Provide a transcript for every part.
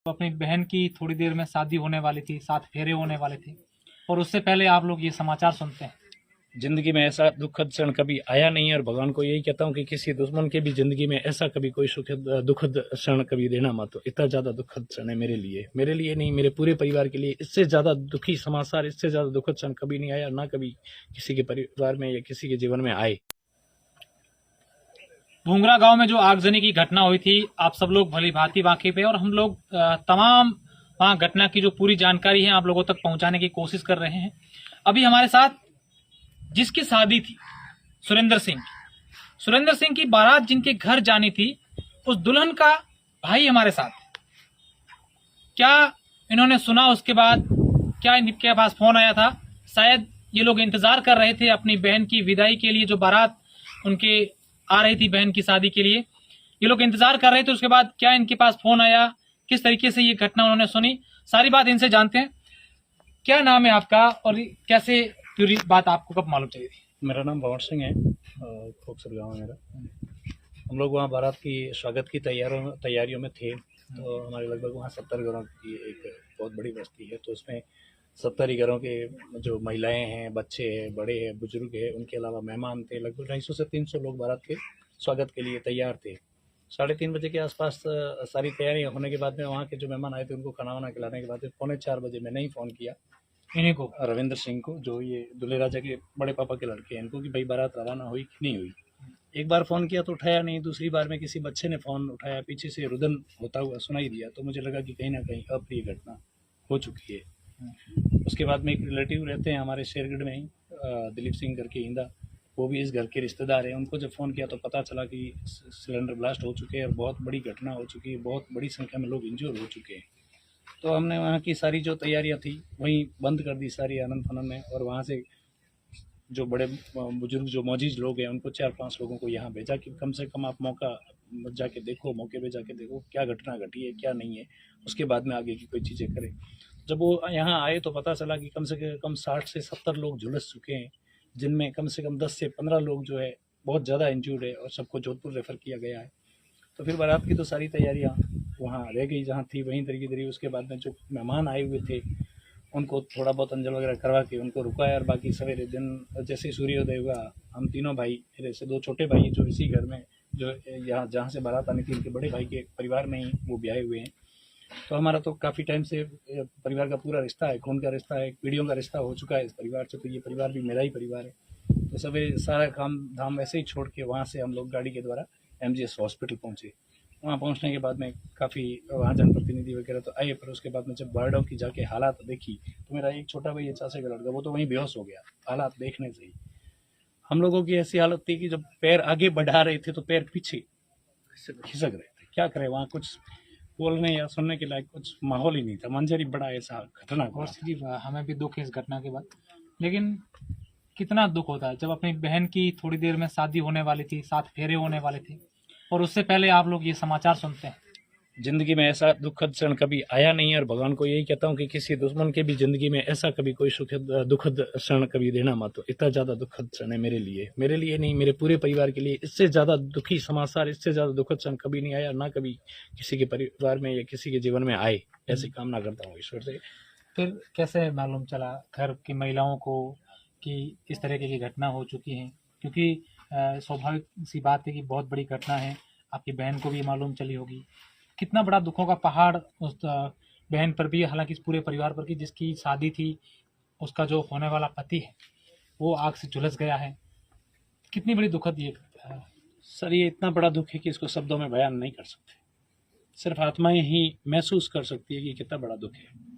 तो अपनी बहन की थोड़ी देर में शादी होने वाली थी, 7 फेरे होने वाले थे, और उससे पहले आप लोग ये समाचार सुनते हैं। जिंदगी में ऐसा दुखद क्षण कभी आया नहीं है और भगवान को यही कहता हूँ कि किसी दुश्मन के भी जिंदगी में ऐसा कभी कोई सुखद दुखद क्षण कभी देना मत। तो इतना ज्यादा दुखद क्षण है मेरे लिए नहीं, मेरे पूरे परिवार के लिए। इससे ज्यादा दुखी समाचार, इससे ज्यादा दुखद क्षण कभी नहीं आया, ना कभी किसी के परिवार में या किसी के जीवन में आए। भूंगरा गांव में जो आगजनी की घटना हुई थी, आप सब लोग भली भांति वाकिफ है, और हम लोग तमाम वहां घटना की जो पूरी जानकारी है आप लोगों तक पहुंचाने की कोशिश कर रहे हैं। अभी हमारे साथ जिसकी शादी थी सुरेंद्र सिंह की बारात जिनके घर जानी थी, उस दुल्हन का भाई हमारे साथ। क्या इन्होंने सुना उसके बाद, क्या इनके पास फोन आया था? शायद ये लोग इंतजार कर रहे थे अपनी बहन की विदाई के लिए, जो बारात उनके आ रही थी बहन की शादी के लिए, ये लोग इंतजार कर रहे थे। उसके बाद क्या इनके पास फोन आया, किस तरीके से ये घटना उन्होंने सुनी, सारी बात इनसे जानते हैं। क्या नाम है आपका और कैसे पूरी बात आपको कब मालूम चली थी? मेरा नाम भंवर सिंह है, खोखसर गाँव है मेरा। हम लोग वहाँ बारात की स्वागत की तैयारियों में थे। तो हमारे लगभग वहाँ 70 घरों की एक बहुत बड़ी बस्ती है। तो उसमें 70 ही घरों के जो महिलाएं हैं, बच्चे हैं, बड़े हैं, बुजुर्ग हैं, उनके अलावा मेहमान थे। लगभग 250 से 300 लोग बारात के स्वागत के लिए तैयार थे। 3:30 बजे के आसपास सारी तैयारियां होने के बाद में वहाँ के जो मेहमान आए थे उनको खाना वाना खिलाने के बाद 3:45 बजे मैंने ही फ़ोन किया इन्हीं को, रविंद्र सिंह को, जो ये दुल्हे राजा के बड़े पापा के लड़के हैं, इनको, कि भाई बारात रवाना हुई कि नहीं हुई। एक बार फ़ोन किया तो उठाया नहीं, दूसरी बार में किसी बच्चे ने फ़ोन उठाया, पीछे से रुदन होता हुआ सुनाई दिया। तो मुझे लगा कि कहीं ना कहीं अप्रिय घटना हो चुकी है। उसके बाद में एक रिलेटिव रहते हैं हमारे शेरगढ़ में ही, दिलीप सिंह करके इंदा, वो भी इस घर के रिश्तेदार हैं। उनको जब फ़ोन किया तो पता चला कि सिलेंडर ब्लास्ट हो चुके हैं और बहुत बड़ी घटना हो चुकी है, बहुत बड़ी संख्या में लोग इंजोर हो चुके हैं। तो हमने वहाँ की सारी जो तैयारियाँ थी वहीं बंद कर दी सारी आनंद फनन में, और वहाँ से जो बड़े बुजुर्ग जो मौजूद लोग हैं उनको 4-5 लोगों को यहाँ भेजा कि कम से कम आप मौके पे जाके देखो क्या घटना घटी है, क्या नहीं है, उसके बाद में आगे की कोई चीज़ें करें। जब वो यहाँ आए तो पता चला कि कम से कम 60 से 70 लोग झुलस चुके हैं, जिनमें कम से कम 10 से 15 लोग जो है बहुत ज़्यादा इंजूर्ड है, और सबको जोधपुर रेफ़र किया गया है। तो फिर बारात की तो सारी तैयारियाँ वहाँ रह गई जहाँ थी वहीं तरीके। उसके बाद में जो मेहमान आए हुए थे उनको थोड़ा बहुत अंजल वगैरह करवा के उनको रुकाया, और बाकी सवेरे दिन जैसे ही सूर्योदय हुआ, हम तीनों भाई, मेरे से 2 छोटे भाई जो इसी घर में, जो यहाँ जहाँ से बारात आनी थी, उनके बड़े भाई के परिवार में ही वो ब्याहे हुए हैं। तो हमारा तो काफ़ी टाइम से परिवार का पूरा रिश्ता है, खून का रिश्ता है, पीढ़ियों का रिश्ता हो चुका है इस परिवार से। तो ये परिवार भी मेरा ही परिवार है। तो सवेरे सारा काम धाम ऐसे ही छोड़ के वहाँ से हम लोग गाड़ी के द्वारा MGS हॉस्पिटल पहुँचे। वहाँ पहुँचने के बाद में काफ़ी वहाँ जनप्रतिनिधि वगैरह तो आए, पर उसके बाद में जब वार्डों की जाके हालात देखी तो मेरा एक छोटा भाई है, चाचे का लड़का, वो तो वहीं बेहोश हो गया हालात देखने से ही। हम लोगों की ऐसी हालत थी कि जब पैर आगे बढ़ा रहे थे तो पैर पीछे खिसक रहे थे। क्या करें, वहाँ कुछ बोलने या सुनने के लायक कुछ माहौल ही नहीं था। मंजर ही बड़ा ऐसा घटना और सीधी हमें भी दुख है इस घटना के बाद। लेकिन कितना दुख होता है जब अपनी बहन की थोड़ी देर में शादी होने वाली थी, 7 फेरे होने वाले थे, और उससे पहले आप लोग ये समाचार सुनते हैं। जिंदगी में ऐसा दुखद क्षण कभी आया नहीं है, और भगवान को यही कहता हूँ कि किसी दुश्मन के भी जिंदगी में ऐसा कभी कोई सुखद दुखद क्षण कभी देना मत। तो इतना ज्यादा दुखद क्षण है मेरे लिए नहीं, मेरे पूरे परिवार के लिए। इससे ज्यादा दुखी समाचार, इससे ज्यादा दुखद क्षण कभी नहीं आया, ना कभी किसी के परिवार में या किसी के जीवन में आए। ऐसी कामना करता हूँ ईश्वर से। फिर कैसे मालूम चला घर की महिलाओं को कि इस तरीके की घटना हो चुकी है? क्योंकि स्वाभाविक सी बात है कि बहुत बड़ी घटना है, आपकी बहन को भी मालूम चली होगी। कितना बड़ा दुखों का पहाड़ उस बहन पर भी, हालांकि इस पूरे परिवार पर, की जिसकी शादी थी, उसका जो होने वाला पति है वो आग से झुलस गया है। कितनी बड़ी दुखद ये है। सर, ये इतना बड़ा दुख है कि इसको शब्दों में बयान नहीं कर सकते। सिर्फ आत्माएं ही महसूस कर सकती है कि कितना बड़ा दुख है।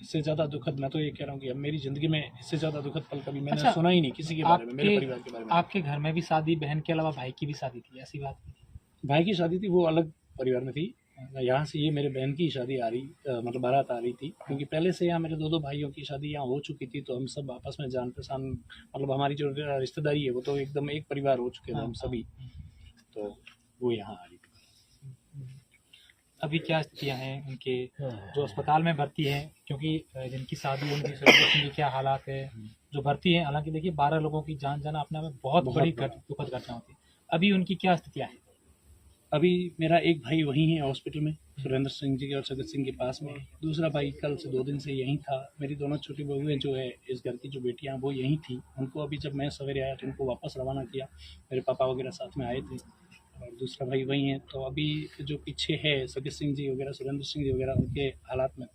इससे ज्यादा दुखद मैं तो ये कह रहा हूँ कि अब मेरी जिंदगी में इससे ज्यादा दुखद पल कभी मैंने सुना ही नहीं किसी के बारे में, मेरे परिवार के बारे में। आपके घर में भी शादी, बहन के अलावा भाई की भी शादी थी, ऐसी बात? भाई की शादी थी, वो अलग परिवार में थी। यहाँ से ये मेरे बहन की शादी आ रही, मतलब बारात आ रही थी, क्योंकि पहले से यहाँ मेरे 2 भाइयों की शादी यहाँ हो चुकी थी। तो हम सब आपस में जान पहचान, मतलब हमारी जो रिश्तेदारी है वो तो एकदम एक परिवार हो चुके थे हम सभी। तो वो यहाँ आ रही थी। अभी क्या स्थितियाँ हैं उनके, जो अस्पताल में भर्ती हैं? क्योंकि जिनकी शादी, उनकी की क्या हालात है जो भर्ती है? हालांकि देखिए 12 लोगों की जान जाना अपने में बहुत बड़ी दुखद घटना होती है। अभी उनकी क्या स्थितियाँ हैं? अभी मेरा एक भाई वहीं है हॉस्पिटल में, सुरेंद्र सिंह जी के और सगत सिंह के पास में। दूसरा भाई कल से 2 दिन से यहीं था। मेरी दोनों छोटी बहुएं जो है इस घर की जो बेटियां वो यहीं थी। उनको अभी जब मैं सवेरे आया तो उनको वापस रवाना किया। मेरे पापा वगैरह साथ में आए थे और दूसरा भाई वहीं है। तो अभी जो पीछे है सगत सिंह जी वगैरह, सुरेंद्र सिंह जी वगैरह, उनके हालात में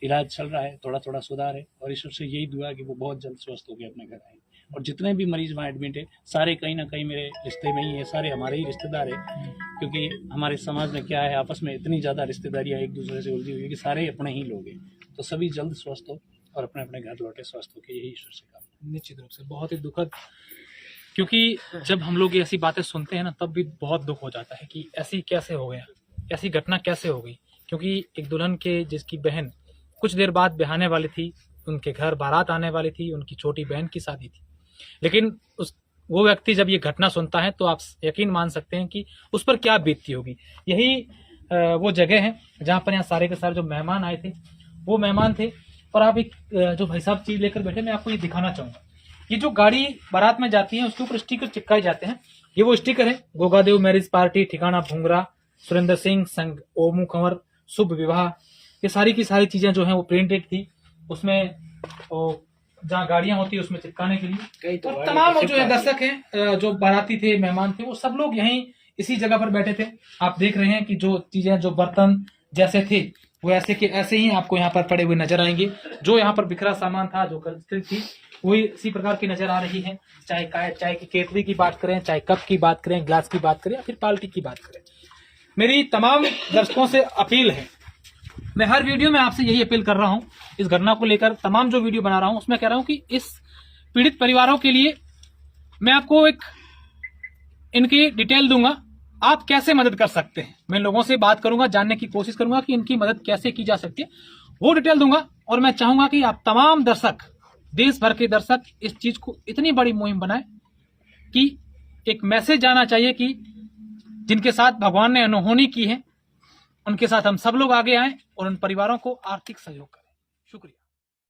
इलाज चल रहा है, थोड़ा थोड़ा सुधार है और ईश्वर से यही दुआ है कि वो बहुत जल्द स्वस्थ होकर अपने घर आए। और जितने भी मरीज वहाँ एडमिट है सारे कहीं ना कहीं मेरे रिश्ते में ही है, सारे हमारे ही रिश्तेदार हैं। क्योंकि हमारे समाज में क्या है, आपस में इतनी ज़्यादा रिश्तेदारियाँ एक दूसरे से उलझी हुई है कि सारे अपने ही लोग हैं। तो सभी जल्द स्वस्थ हो और अपने अपने घर लौटे स्वस्थ होकर, यही ईश्वर से काम। निश्चित रूप से बहुत ही दुखद, क्योंकि जब हम लोग ऐसी बातें सुनते हैं ना तब भी बहुत दुख हो जाता है कि ऐसी कैसे हो गया, ऐसी घटना कैसे हो गई। क्योंकि एक दुल्हन के जिसकी बहन कुछ देर बाद ब्याहने वाली थी, उनके घर बारात आने वाली थी, उनकी छोटी बहन की शादी थी, लेकिन वो व्यक्ति जब ये घटना सुनता है तो आप यकीन मान सकते हैं कि उस पर क्या बीतती होगी। यही वो जगह है जहाँ पर यहाँ सारे के सारे जो मेहमान आए थे वो मेहमान थे। और आप एक जो भाई साहब चीज लेकर बैठे, मैं आपको ये दिखाना चाहूंगा। ये जो गाड़ी बारात में जाती है उसके ऊपर स्टिकर चिपकाए जाते हैं। ये वो स्टिकर है, गोगादेव मैरिज पार्टी, ठिकाना भूंगरा, सुरेंद्र सिंह संग, ओमू कंवर, शुभ विवाह। ये सारी की सारी चीजें जो है वो प्रिंटेड थी उसमें, जहाँ गाड़ियां होती है उसमें चिपकाने के लिए। और तमाम जो है दर्शक हैं, जो बाराती थे, मेहमान थे, वो सब लोग यहीं इसी जगह पर बैठे थे। आप देख रहे हैं कि जो चीजें, जो बर्तन जैसे थे वो ऐसे के ऐसे ही आपको यहाँ पर पड़े हुए नजर आएंगे। जो यहाँ पर बिखरा सामान था, जो कल्चर थी, वही इसी प्रकार की नजर आ रही है। चाहे चाय की केतली की बात करें, चाहे कप की बात करें, ग्लास की बात करें या फिर बाल्टी की बात करें। मेरी तमाम दर्शकों से अपील है, मैं हर वीडियो में आपसे यही अपील कर रहा हूं, इस घटना को लेकर तमाम जो वीडियो बना रहा हूं उसमें कह रहा हूं कि इस पीड़ित परिवारों के लिए मैं आपको एक इनकी डिटेल दूंगा, आप कैसे मदद कर सकते हैं। मैं लोगों से बात करूंगा, जानने की कोशिश करूंगा कि इनकी मदद कैसे की जा सकती है, वो डिटेल दूंगा। और मैं चाहूंगा कि आप तमाम दर्शक, देश भर के दर्शक, इस चीज को इतनी बड़ी मुहिम बनाए कि एक मैसेज जाना चाहिए कि जिनके साथ भगवान ने अनहोनी की है उनके साथ हम सब लोग आगे आए और उन परिवारों को आर्थिक सहयोग करें। शुक्रिया।